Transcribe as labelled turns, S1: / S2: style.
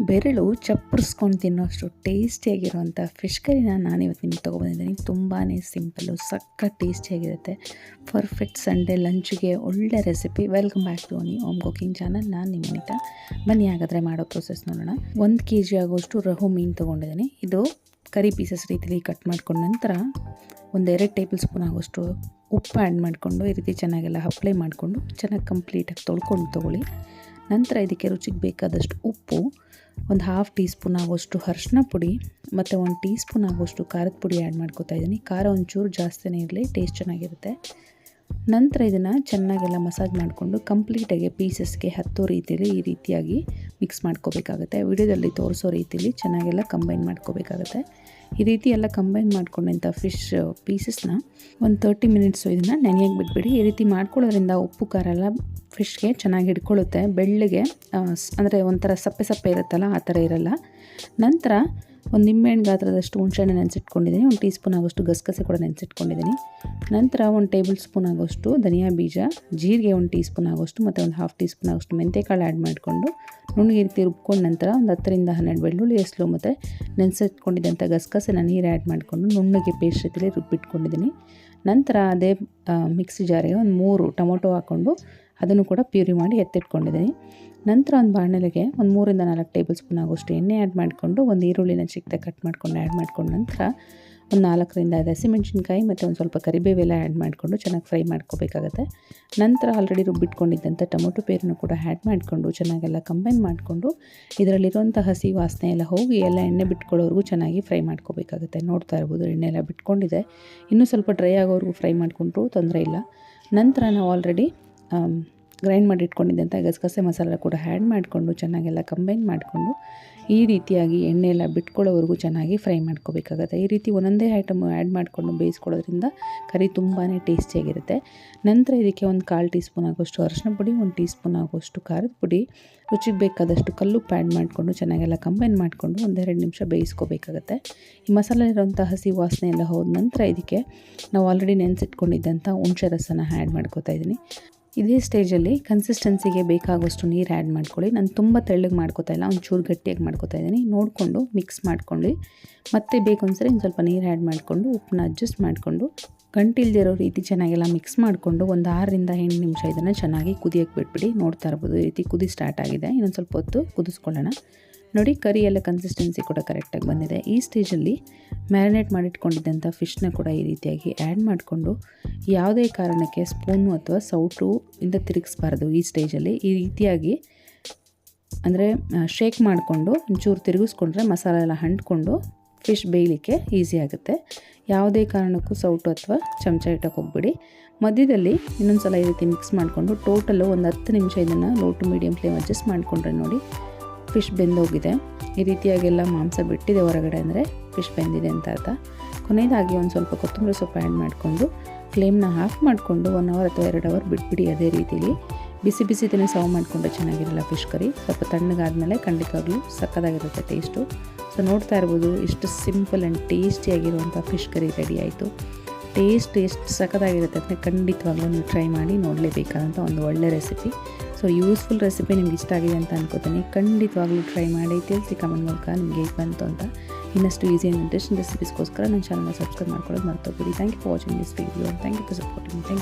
S1: ಬೆರಳು ಚಪ್ಪರಿಸ್ಕೊಂಡು ತಿನ್ನೋಷ್ಟು ಟೇಸ್ಟಿಯಾಗಿರುವಂಥ ಫಿಶ್ ಕರಿನ ನಾನಿವತ್ತು ನಿಮಗೆ ತೊಗೊಬಂದಿದ್ದೀನಿ. ತುಂಬಾ ಸಿಂಪಲ್ಲು, ಸಖತ್ ಟೇಸ್ಟಿಯಾಗಿರುತ್ತೆ. ಪರ್ಫೆಕ್ಟ್ ಸಂಡೇ ಲಂಚ್ಗೆ ಒಳ್ಳೆ recipe. Welcome back to home cooking channel. ನಾನು ನಿಮ್ಮ ಅನಿತಾ. ಬನ್ನಿ ಹಾಗಾದರೆ ಮಾಡೋ ಪ್ರೊಸೆಸ್ ನೋಡೋಣ. 1 kg ಆಗೋಷ್ಟು ರಹು ಮೀನು ತೊಗೊಂಡಿದ್ದೀನಿ. ಇದು ಕರಿ ಪೀಸಸ್ ರೀತಿಲಿ ಕಟ್ ಮಾಡ್ಕೊಂಡ ನಂತರ 2 ಟೇಬಲ್ ಸ್ಪೂನ್ ಆಗೋಷ್ಟು ಉಪ್ಪು ಆ್ಯಡ್ ಮಾಡಿಕೊಂಡು ಈ ರೀತಿ ಚೆನ್ನಾಗೆಲ್ಲ ಅಪ್ಲೈ ಮಾಡಿಕೊಂಡು ಚೆನ್ನಾಗಿ ಕಂಪ್ಲೀಟಾಗಿ ತೊಳ್ಕೊಂಡು ತೊಗೊಳ್ಳಿ. ನಂತರ ಇದಕ್ಕೆ ರುಚಿಗೆ ಬೇಕಾದಷ್ಟು ಉಪ್ಪು, 1/2 ಟೀ ಸ್ಪೂನ್ ಆಗೋಷ್ಟು ಅರಿಶಿನ ಪುಡಿ ಮತ್ತು 1 ಟೀ ಸ್ಪೂನ್ ಆಗೋಷ್ಟು ಖಾರದ ಪುಡಿ ಆ್ಯಡ್ ಮಾಡ್ಕೊತಾ ಇದ್ದೀನಿ. ಖಾರ ಒಂಚೂರು ಜಾಸ್ತಿನೇ ಇರಲಿ, ಟೇಸ್ಟ್ ಚೆನ್ನಾಗಿರುತ್ತೆ. ನಂತರ ಇದನ್ನು ಚೆನ್ನಾಗೆಲ್ಲ ಮಸಾಜ್ ಮಾಡಿಕೊಂಡು ಕಂಪ್ಲೀಟಾಗಿ ಪೀಸಸ್ಗೆ ಹತ್ತೋ ರೀತಿಯಲ್ಲಿ ಈ ರೀತಿಯಾಗಿ ಮಿಕ್ಸ್ ಮಾಡ್ಕೋಬೇಕಾಗುತ್ತೆ. ವಿಡಿಯೋದಲ್ಲಿ ತೋರಿಸೋ ರೀತಿಯಲ್ಲಿ ಚೆನ್ನಾಗೆಲ್ಲ ಕಂಬೈನ್ ಮಾಡ್ಕೋಬೇಕಾಗುತ್ತೆ. ಈ ರೀತಿ ಎಲ್ಲ ಕಂಬೈನ್ ಮಾಡ್ಕೊಂಡಂಥ ಫಿಶ್ ಪೀಸಸ್ನ 30 ಮಿನಿಟ್ಸು ಇದನ್ನು ನೆನೆಯಾಗಿ ಬಿಟ್ಬಿಡಿ. ಈ ರೀತಿ ಮಾಡ್ಕೊಳ್ಳೋದ್ರಿಂದ ಉಪ್ಪು ಖಾರ ಎಲ್ಲ ಫಿಶ್ಗೆ ಚೆನ್ನಾಗಿ ಹಿಡ್ಕೊಳ್ಳುತ್ತೆ. ಬೆಳ್ಳಗೆ ಅಂದರೆ ಒಂಥರ ಸಪ್ಪೆ ಸಪ್ಪೆ ಇರುತ್ತಲ್ಲ, ಆ ಥರ ಇರಲ್ಲ. ನಂತರ 1 ನಿಂಬೆಹಣ್ಣು ಗಾತ್ರದಷ್ಟು ಹುಣಸೆಹಣ್ಣು ನೆನೆಸಿಟ್ಕೊಂಡಿದ್ದೀನಿ. 1 ಟೀ ಸ್ಪೂನ್ ಆಗೋಷ್ಟು ಗಸಗಸೆ ಕೂಡ ನೆನೆಸಿಟ್ಕೊಂಡಿದ್ದೀನಿ. ನಂತರ 1 ಟೇಬಲ್ ಸ್ಪೂನ್ ಆಗೋಷ್ಟು ಧನಿಯಾ ಬೀಜ, ಜೀರಿಗೆ 1 ಟೀ ಸ್ಪೂನ್ ಆಗೋಷ್ಟು ಮತ್ತು 1/2 ಟೀ ಸ್ಪೂನ್ ಆಗೋಷ್ಟು ಮೆಂತ್ಯಕಾಳು ಆ್ಯಡ್ ಮಾಡಿಕೊಂಡು ನುಣ್ಣಗೆ ರೀತಿ ರುಬ್ಕೊಂಡು ನಂತರ 10 ರಿಂದ 12 ಬೆಳ್ಳುಳ್ಳಿ ಎಸ್ಲು ಮತ್ತು ನೆನೆಸಿಟ್ಕೊಂಡಿದ್ದಂಥ ಗಸಗಸೆನ ನೀರು ಆ್ಯಡ್ ಮಾಡಿಕೊಂಡು ನುಣ್ಣಗೆ ಪೇಸ್ಟ್ ರೀತಿಯಲ್ಲಿ ರುಬ್ಬಿಟ್ಕೊಂಡಿದ್ದೀನಿ. ನಂತರ ಅದೇ ಮಿಕ್ಸಿ ಜಾರಿಗೆ 3 ಟೊಮೊಟೊ ಹಾಕ್ಕೊಂಡು ಅದನ್ನು ಕೂಡ ಪ್ಯೂರಿ ಮಾಡಿ ಎತ್ತಿಟ್ಕೊಂಡಿದ್ದೀನಿ. ನಂತರ ಒಂದು ಬಾಣಲೆಗೆ 3 ರಿಂದ 4 ಟೇಬಲ್ ಸ್ಪೂನ್ ಆಗೋಷ್ಟು ಎಣ್ಣೆ ಆ್ಯಡ್ ಮಾಡಿಕೊಂಡು 1 ಈರುಳ್ಳಿನ ಚಿಕ್ಕದಾಗಿ ಕಟ್ ಮಾಡ್ಕೊಂಡು ಆ್ಯಡ್ ಮಾಡ್ಕೊಂಡು ನಂತರ 4 ರಿಂದ 5 ಹಸಿಮೆಣಸಿನ್ಕಾಯಿ ಮತ್ತು ಸ್ವಲ್ಪ ಕರಿಬೇವೆಲ್ಲ ಆ್ಯಡ್ ಮಾಡಿಕೊಂಡು ಚೆನ್ನಾಗಿ ಫ್ರೈ ಮಾಡ್ಕೋಬೇಕಾಗತ್ತೆ. ನಂತರ ಆಲ್ರೆಡಿ ರುಬ್ಬಿಟ್ಕೊಂಡಿದ್ದಂಥ ಟೊಮೊಟೊ ಪೇರನ್ನು ಕೂಡ ಆ್ಯಡ್ ಮಾಡಿಕೊಂಡು ಚೆನ್ನಾಗೆಲ್ಲ ಕಂಬೈನ್ ಮಾಡಿಕೊಂಡು ಇದರಲ್ಲಿರುವಂಥ ಹಸಿ ವಾಸನೆ ಎಲ್ಲ ಹೋಗಿ ಎಲ್ಲ ಎಣ್ಣೆ ಬಿಟ್ಕೊಳ್ಳೋವರೆಗೂ ಚೆನ್ನಾಗಿ ಫ್ರೈ ಮಾಡ್ಕೋಬೇಕಾಗುತ್ತೆ. ನೋಡ್ತಾ ಇರ್ಬೋದು, ಎಣ್ಣೆ ಎಲ್ಲ ಬಿಟ್ಕೊಂಡಿದೆ. ಇನ್ನೂ ಸ್ವಲ್ಪ ಡ್ರೈ ಆಗೋವರೆಗೂ ಫ್ರೈ ಮಾಡಿಕೊಂಡ್ರೂ ತೊಂದರೆ ಇಲ್ಲ. ನಂತರ ನಾವು ಆಲ್ರೆಡಿ ಗ್ರೈಂಡ್ ಮಾಡಿ ಇಟ್ಕೊಂಡಿದ್ದಂಥ ಗಸಗಸೆ ಮಸಾಲ ಕೂಡ ಆ್ಯಡ್ ಮಾಡಿಕೊಂಡು ಚೆನ್ನಾಗೆಲ್ಲ ಕಂಬೈನ್ ಮಾಡಿಕೊಂಡು ಈ ರೀತಿಯಾಗಿ ಎಣ್ಣೆ ಎಲ್ಲ ಬಿಟ್ಕೊಳ್ಳೋವರೆಗೂ ಚೆನ್ನಾಗಿ ಫ್ರೈ ಮಾಡ್ಕೋಬೇಕಾಗುತ್ತೆ. ಈ ರೀತಿ ಒಂದೊಂದೇ ಐಟಮ್ ಆ್ಯಡ್ ಮಾಡಿಕೊಂಡು ಬೇಯಿಸ್ಕೊಳ್ಳೋದ್ರಿಂದ ಕರಿ ತುಂಬಾ ಟೇಸ್ಟಿಯಾಗಿರುತ್ತೆ. ನಂತರ ಇದಕ್ಕೆ 1/4 ಟೀ ಸ್ಪೂನ್ ಆಗೋಷ್ಟು ಅರಿಶಿನ ಪುಡಿ, 1 ಟೀ ಸ್ಪೂನ್ ಆಗೋಷ್ಟು ಖಾರದ ಪುಡಿ, ರುಚಿಗೆ ಬೇಕಾದಷ್ಟು ಕಲ್ಲುಪ್ಪು ಆ್ಯಡ್ ಮಾಡಿಕೊಂಡು ಚೆನ್ನಾಗೆಲ್ಲ ಕಂಬೈನ್ ಮಾಡಿಕೊಂಡು 1-2 ನಿಮಿಷ ಬೇಯಿಸ್ಕೋಬೇಕಾಗತ್ತೆ. ಈ ಮಸಾಲೆ ಇರೋಂಥ ಹಸಿ ವಾಸನೆ ಎಲ್ಲ ಹೋದ ನಂತರ ಇದಕ್ಕೆ ನಾವು ಆಲ್ರೆಡಿ ನೆನೆಸಿಟ್ಕೊಂಡಿದ್ದಂಥ ಹುಣಸೆ ರಸನ ಆ್ಯಡ್ ಮಾಡ್ಕೋತಾ ಇದ್ದೀನಿ. ಇದೇ ಸ್ಟೇಜಲ್ಲಿ ಕನ್ಸಿಸ್ಟೆನ್ಸಿಗೆ ಬೇಕಾಗೋಷ್ಟು ನೀರು ಆ್ಯಡ್ ಮಾಡ್ಕೊಳ್ಳಿ. ನಾನು ತುಂಬ ತೆಳ್ಳಗೆ ಮಾಡ್ಕೋತಾ ಇಲ್ಲ, ಒಂಚೂರು ಗಟ್ಟಿಯಾಗಿ ಮಾಡ್ಕೋತಾ ಇದ್ದೀನಿ. ನೋಡಿಕೊಂಡು ಮಿಕ್ಸ್ ಮಾಡ್ಕೊಳ್ಳಿ. ಮತ್ತೆ ಬೇಕು ಅನ್ಸರಿ ಒಂದು ಸ್ವಲ್ಪ ನೀರು ಆ್ಯಡ್ ಮಾಡಿಕೊಂಡು ಉಪ್ಪನ್ನ ಅಡ್ಜಸ್ಟ್ ಮಾಡಿಕೊಂಡು ಗಂಟಿಲ್ದಿರೋ ರೀತಿ ಚೆನ್ನಾಗೆಲ್ಲ ಮಿಕ್ಸ್ ಮಾಡಿಕೊಂಡು 6 ರಿಂದ 8 ನಿಮಿಷ ಇದನ್ನು ಚೆನ್ನಾಗಿ ಕುದಿಯೋಕ್ಕೆ ಬಿಟ್ಬಿಡಿ. ನೋಡ್ತಾ ಇರ್ಬೋದು, ಈ ರೀತಿ ಕುದಿ ಸ್ಟಾರ್ಟ್ ಆಗಿದೆ. ಇನ್ನೊಂದು ಸ್ವಲ್ಪ ಹೊತ್ತು ಕುದಿಸ್ಕೊಳ್ಳೋಣ. ನೋಡಿ, ಕರಿ ಎಲ್ಲ ಕನ್ಸಿಸ್ಟೆನ್ಸಿ ಕೂಡ ಕರೆಕ್ಟಾಗಿ ಬಂದಿದೆ. ಈ ಸ್ಟೇಜಲ್ಲಿ ಮ್ಯಾರಿನೇಟ್ ಮಾಡಿಟ್ಕೊಂಡಿದ್ದಂಥ ಫಿಶ್ನ ಕೂಡ ಈ ರೀತಿಯಾಗಿ ಆ್ಯಡ್ ಮಾಡಿಕೊಂಡು ಯಾವುದೇ ಕಾರಣಕ್ಕೆ ಸ್ಪೂನು ಅಥವಾ ಸೌಟು ಇಂದ ತಿರುಗಿಸ್ಬಾರ್ದು. ಈ ಸ್ಟೇಜಲ್ಲಿ ಈ ರೀತಿಯಾಗಿ ಅಂದರೆ ಶೇಕ್ ಮಾಡಿಕೊಂಡು ಒಂಚೂರು ತಿರುಗಿಸ್ಕೊಂಡ್ರೆ ಮಸಾಲೆ ಎಲ್ಲ ಅಂಟ್ಕೊಂಡು ಫಿಶ್ ಬೇಯಲಿಕ್ಕೆ ಈಸಿ ಆಗುತ್ತೆ. ಯಾವುದೇ ಕಾರಣಕ್ಕೂ ಸೌಟು ಅಥವಾ ಚಮಚ ಇಟ್ಟಕ್ಕೆ ಹೋಗ್ಬಿಡಿ. ಮಧ್ಯದಲ್ಲಿ ಇನ್ನೊಂದು ಸಲ ಈ ರೀತಿ ಮಿಕ್ಸ್ ಮಾಡಿಕೊಂಡು ಟೋಟಲು 10 ನಿಮಿಷ ಇದನ್ನು low to medium flame adjust ಮಾಡಿಕೊಂಡ್ರೆ ನೋಡಿ ಫಿಶ್ ಬೆಂದೋಗಿದೆ. ಈ ರೀತಿಯಾಗೆಲ್ಲ ಮಾಂಸ ಬಿಟ್ಟಿದೆ ಹೊರಗಡೆ ಅಂದರೆ ಫಿಶ್ ಬೆಂದಿದೆ ಅಂತ ಅರ್ಥ. ಕೊನೆಯದಾಗಿ ಒಂದು ಸ್ವಲ್ಪ ಕೊತ್ತಂಬರಿ ಸೊಪ್ಪು ಆ್ಯಡ್ ಮಾಡಿಕೊಂಡು ಫ್ಲೇಮ್ನ ಆಫ್ ಮಾಡಿಕೊಂಡು 1 ಅವರ್ ಅಥವಾ 2 ಅವರ್ ಬಿಟ್ಬಿಡಿ. ಅದೇ ರೀತಿಲಿ ಬಿಸಿ ಬಿಸಿದನ್ನೇ ಸರ್ವ್ ಮಾಡಿಕೊಂಡ್ರೆ ಚೆನ್ನಾಗಿರಲ್ಲ ಫಿಶ್ ಕರಿ. ಸ್ವಲ್ಪ ತಣ್ಣಗಾದ್ಮೇಲೆ ಖಂಡಿತವಾಗ್ಲೂ ಸಕ್ಕತ್ತಾಗಿರುತ್ತೆ ಟೇಸ್ಟು. ಸೊ ನೋಡ್ತಾ ಇರ್ಬೋದು, ಇಷ್ಟು ಸಿಂಪಲ್ ಆ್ಯಂಡ್ ಟೇಸ್ಟಿಯಾಗಿರುವಂಥ ಫಿಶ್ ಕರಿ ರೆಡಿ ಆಯಿತು. ಟೇಸ್ಟ್ ಎಷ್ಟು ಸಕ್ಕತ್ತಾಗಿರುತ್ತೆ ಅಂದರೆ ಖಂಡಿತವಾಗ್ಲೂ ನೀವು ಟ್ರೈ ಮಾಡಿ ನೋಡಲೇಬೇಕಾದಂಥ ಒಂದು ಒಳ್ಳೆ ರೆಸಿಪಿ. ಸೊ ಯೂಸ್ಫುಲ್ ರೆಸಿಪಿ ನಿಮ್ಗೆ ಇಷ್ಟ ಆಗಿದೆ ಅಂತ ಅನ್ಕೋತೀನಿ. ಖಂಡಿತವಾಗ್ಲೂ ಟ್ರೈ ಮಾಡಿ ತಿಳಿಸಿ ಕಮೆಂಟ್ ಮೂಲಕ ನಿಮಗೆ ಹೇಗೆ ಬಂತು ಅಂತ. ಇನ್ನಷ್ಟು ಈಸಿ ಆ್ಯಂಡ್ ಇಂಟ್ರೆಸ್ಟಿಂಗ್ ರೆಸಿಪೀಸ್ಗೋಸ್ಕರ ನನ್ನ ಚಾನಲ್ನ ಸಬ್ಸ್ಕ್ರೈಬ್ ಮಾಡ್ಕೊಳ್ಳೋದು ಮರ್ತೋಗ್ಬಿಡಿ. Thank you for watching this video. Thank you for supporting. Thank you.